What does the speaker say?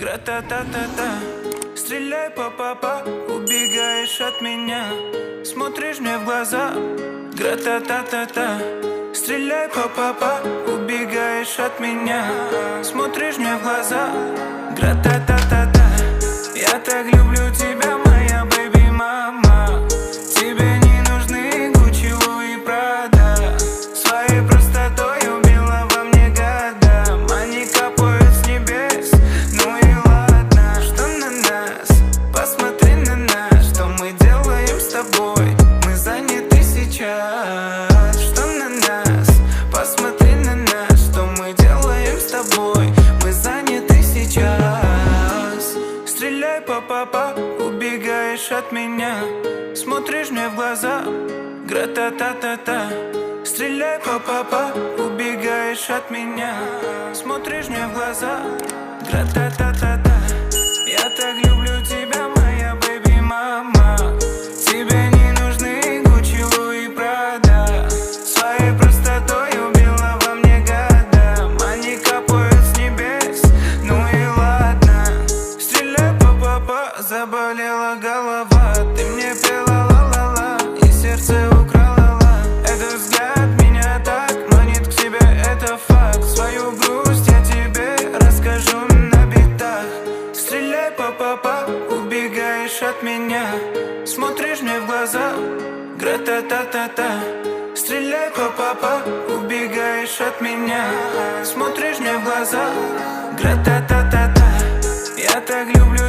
Гра-та-та-та-та. Стреляй, па-па-па, убегаешь от меня, смотришь мне в глаза. Гра-та-та-та-та. Стреляй, па-па-па, убегаешь от меня, смотришь мне в глаза. Гра-та-та-та-та. Я так люблю тебя, моя бэби-мама. Тебе не нужны Гуччи, Луи, Прада. Своей простотой убила во мне года. Они капают с небес, ну и ладно. Что на нас? Посмотри на нас. Что мы делаем с тобой? Мы заняты сейчас. Что на нас? Посмотри на нас. Что мы делаем с тобой? Мы заняты сейчас. Стреляй, па-па-па, убегаешь от меня, смотришь мне в глаза. Гра-та-та-та-та. Стреляй, па-па-па, убегаешь от меня, смотришь мне в глаза. Гра-та-та-та-та. Я так люблю тебя, моя бэби-мама. Тебе не нужны Гуччи, Луи, Прада. Своей простотой убила во мне года. Они капают с небес, ну и ладно. Стреляй, па-па-па, заболела голова. Ты мне пела ла-ла-ла и сердце украла. Этот взгляд меня так манит к себе, это факт. Свою грусть я тебе расскажу на битах. Стреляй, па-па-па, убегаешь от меня, смотришь мне в глаза. Гра-та-та-та-та. Стреляй, па-па-па, убегаешь от меня, смотришь мне в глаза. Гра-та-та-та-та. Я так люблю